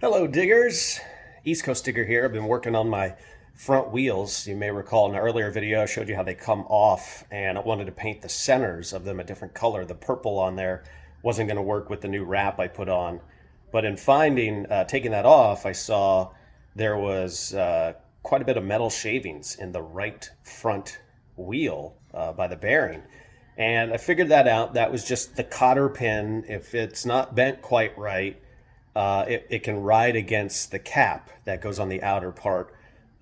Hello diggers, East Coast Digger here. I've been working on my front wheels. You may recall in an earlier video I showed you how they come off and I wanted to paint the centers of them a different color. The purple on there wasn't going to work with the new wrap I put on. But in taking that off, I saw there was quite a bit of metal shavings in the right front wheel by the bearing. And I figured that out. That was just the cotter pin. If it's not bent quite right, it can ride against the cap that goes on the outer part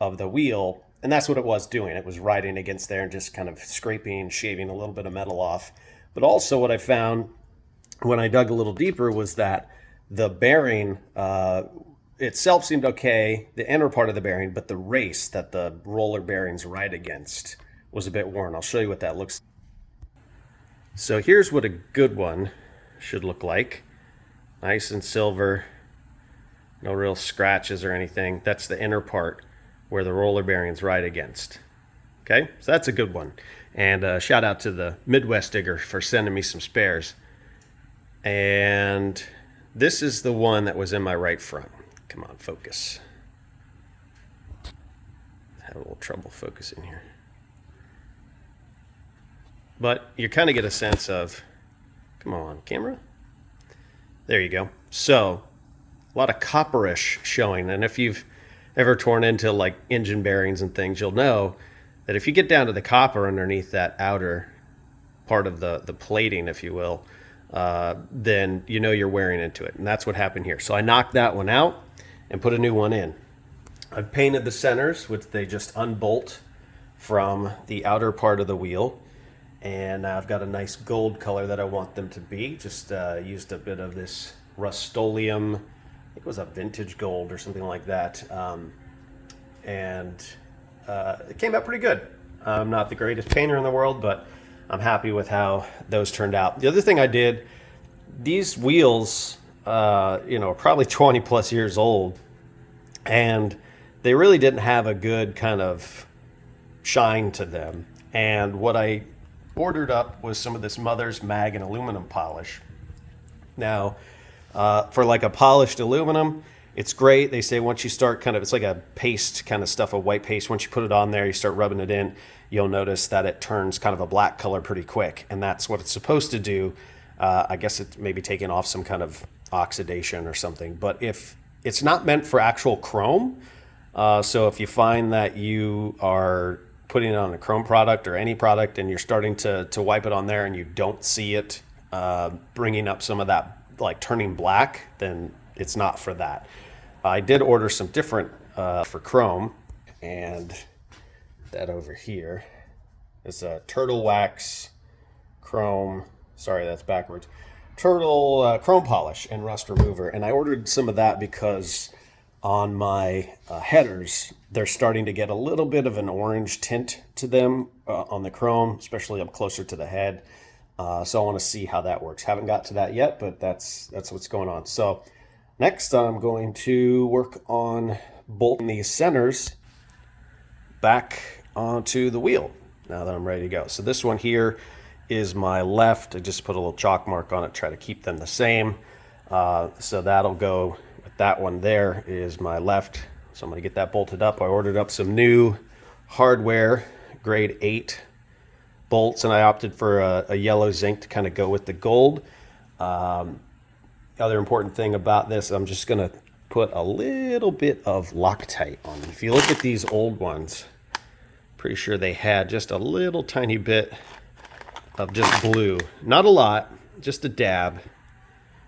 of the wheel. And that's what it was doing. It was riding against there and just kind of scraping, shaving a little bit of metal off. But also, what I found when I dug a little deeper was that the bearing itself seemed okay, the inner part of the bearing, but the race that the roller bearings ride against was a bit worn. I'll show you what that looks like. So here's what a good one should look like. Nice and silver, no real scratches or anything. That's the inner part where the roller bearings ride against. Okay, so that's a good one. And shout out to the Midwest Digger for sending me some spares. And this is the one that was in my right front. Come on, focus. I have a little trouble focusing here. But you kind of get a sense of, come on, camera. There you go. So a lot of copperish showing. And if you've ever torn into like engine bearings and things, you'll know that if you get down to the copper underneath that outer part of the plating, if you will, then you know you're wearing into it. And that's what happened here. So I knocked that one out and put a new one in. I've painted the centers, which they just unbolt from the outer part of the wheel. And I've got a nice gold color that I want them to be. Just used a bit of this Rust-Oleum, I think it was a vintage gold or something like that. It came out pretty good. I'm not the greatest painter in the world, but I'm happy with how those turned out. The other thing I did, these wheels, are probably 20 plus years old, and they really didn't have a good kind of shine to them. And what I ordered up was some of this Mother's Mag and aluminum polish. Now, for like a polished aluminum, it's great. They say once you start it's like a paste kind of stuff, a white paste. Once you put it on there, you start rubbing it in, you'll notice that it turns kind of a black color pretty quick. And that's what it's supposed to do. I guess it's maybe taking off some kind of oxidation or something. But if it's not meant for actual chrome, so if you find that you are putting it on a chrome product or any product and you're starting to wipe it on there and you don't see it bringing up some of that, like turning black, then it's not for that. I did order some different for chrome, and that over here is a turtle wax chrome, sorry that's backwards, turtle chrome polish and rust remover. And I ordered some of that because on my headers, they're starting to get a little bit of an orange tint to them on the chrome, especially up closer to the head. So I want to see how that works. Haven't got to that yet, but that's what's going on. So next I'm going to work on bolting these centers back onto the wheel now that I'm ready to go. So this one here is my left. I just put a little chalk mark on it, try to keep them the same. So that'll go. That one there is my left. So I'm going to get that bolted up. I ordered up some new hardware, grade 8 bolts, and I opted for a yellow zinc to kind of go with the gold. Other important thing about this, I'm just going to put a little bit of Loctite on them. If you look at these old ones, pretty sure they had just a little tiny bit of just blue. Not a lot, just a dab,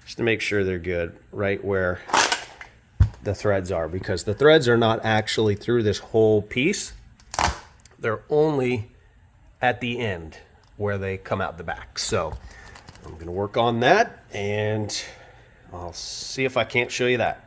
just to make sure they're good right where the threads are, because the threads are not actually through this whole piece. They're only at the end where they come out the back. So I'm going to work on that and I'll see if I can't show you that.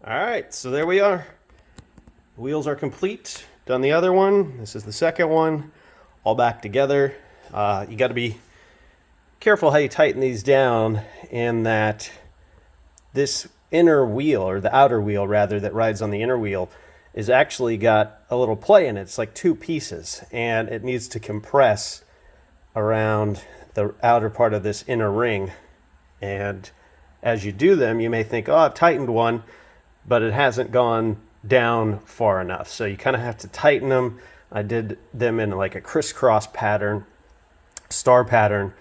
All right, so there we are. The wheels are complete. Done the other one. This is the second one. All back together. You got to be careful how you tighten these down, in that this inner wheel, or the outer wheel rather, that rides on the inner wheel is actually got a little play in it. It's like two pieces, and it needs to compress around the outer part of this inner ring. And as you do them, you may think, oh, I've tightened one, but it hasn't gone down far enough. So you kind of have to tighten them. I did them in like a crisscross pattern, star pattern,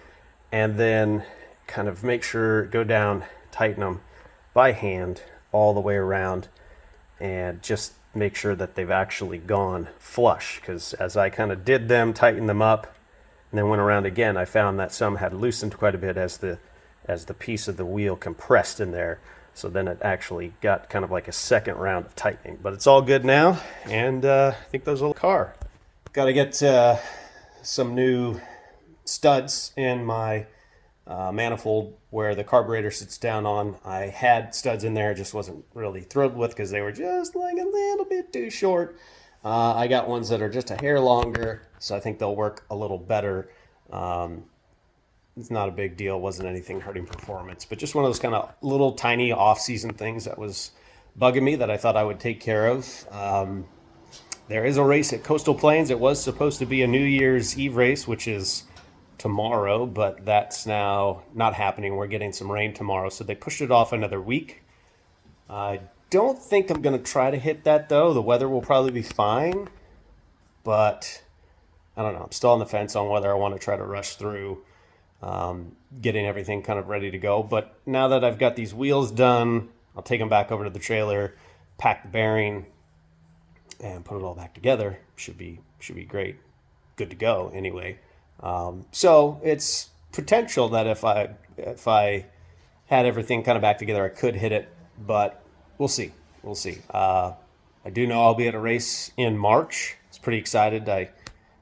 and then kind of make sure, go down, tighten them by hand all the way around, and just make sure that they've actually gone flush. Because as I kind of did them, tightened them up, and then went around again, I found that some had loosened quite a bit as the piece of the wheel compressed in there. So then it actually got kind of like a second round of tightening. But it's all good now, and I think those will car. Got to get some new studs in my manifold where the carburetor sits down on. I had studs in there, just wasn't really thrilled with because they were just like a little bit too short. I got ones that are just a hair longer, so I think they'll work a little better. It's not a big deal. It wasn't anything hurting performance, but just one of those kind of little tiny off-season things that was bugging me that I thought I would take care of. There is a race at Coastal Plains. It was supposed to be a New Year's Eve race, which is tomorrow, but that's now not happening. We're getting some rain tomorrow, so they pushed it off another week. I don't think I'm going to try to hit that, though. The weather will probably be fine, but I don't know. I'm still on the fence on whether I want to try to rush through getting everything kind of ready to go. But now that I've got these wheels done, I'll take them back over to the trailer, pack the bearing, and put it all back together. Should be great. Good to go anyway. So it's potential that if I had everything kind of back together, I could hit it, but we'll see. I do know I'll be at a race in March. I was pretty excited. I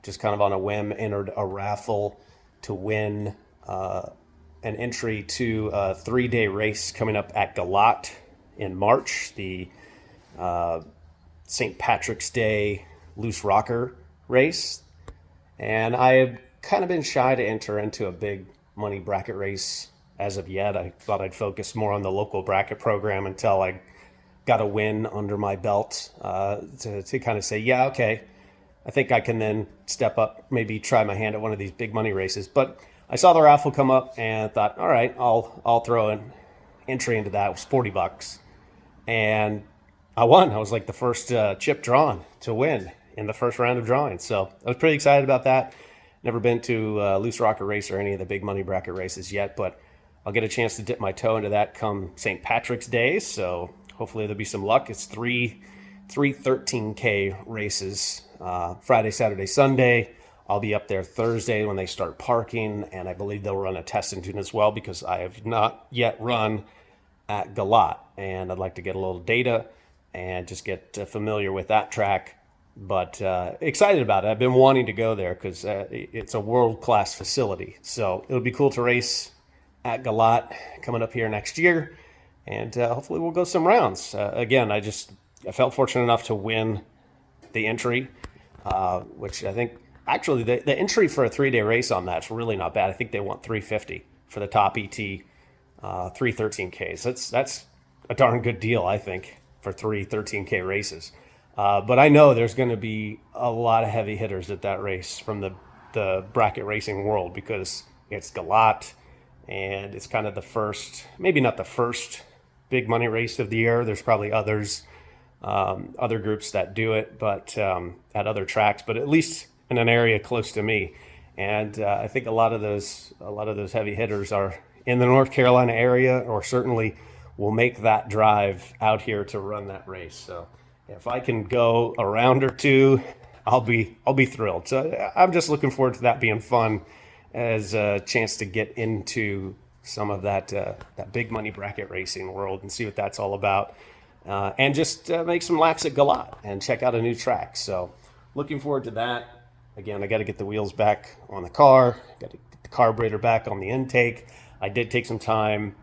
just kind of on a whim entered a raffle to win an entry to a 3-day race coming up at Galat in March, the St. Patrick's Day loose rocker race. And I had kind of been shy to enter into a big money bracket race as of yet. I thought I'd focus more on the local bracket program until I got a win under my belt to kind of say, yeah, okay, I think I can then step up, maybe try my hand at one of these big money races. But I saw the raffle come up and thought, all right, I'll throw an entry into that. It was $40. And I won. I was like the first chip drawn to win in the first round of drawing. So I was pretty excited about that. Never been to a loose rocker race or any of the big money bracket races yet, but I'll get a chance to dip my toe into that come St. Patrick's Day. So hopefully there'll be some luck. It's three 13K races, Friday, Saturday, Sunday. I'll be up there Thursday when they start parking, and I believe they'll run a test and tune as well, because I have not yet run at Galat, and I'd like to get a little data and just get familiar with that track. But excited about it. I've been wanting to go there because it's a world-class facility. So it'll be cool to race at Galat coming up here next year, and hopefully we'll go some rounds. Again, I felt fortunate enough to win the entry, which I think actually the entry for a 3-day race on that's really not bad. I think they want 350 for the top ET, 313Ks. That's a darn good deal, I think, for 13K races. But I know there's going to be a lot of heavy hitters at that race from the bracket racing world, because it's Galat, and it's kind of the first, maybe not the first big money race of the year. There's probably others, other groups that do it, but at other tracks, but at least in an area close to me. And I think a lot of those heavy hitters are in the North Carolina area, or certainly will make that drive out here to run that race. So if I can go a round or two, I'll be thrilled. So I'm just looking forward to that being fun, as a chance to get into some of that big money bracket racing world and see what that's all about, and just make some laps at Galat and check out a new track. So looking forward to that. Again, I got to get the wheels back on the car, got to get the carburetor back on the intake. I did take some time,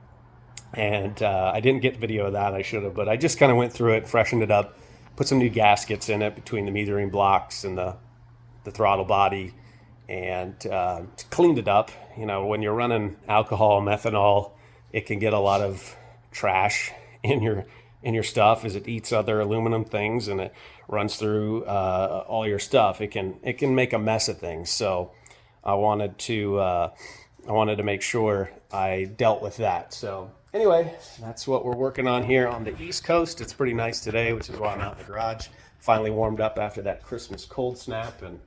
and I didn't get video of that. I should have, but I just kind of went through it, freshened it up, put some new gaskets in it between the metering blocks and the throttle body, and cleaned it up. You know, when you're running alcohol, methanol, it can get a lot of trash in your stuff as it eats other aluminum things, and it runs through all your stuff. It can make a mess of things. So I wanted to make sure I dealt with that. So anyway, that's what we're working on here on the East Coast. It's pretty nice today, which is why I'm out in the garage. Finally warmed up after that Christmas cold snap, and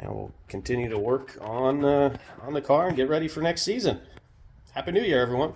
we'll continue to work on the car and get ready for next season. Happy New Year, everyone.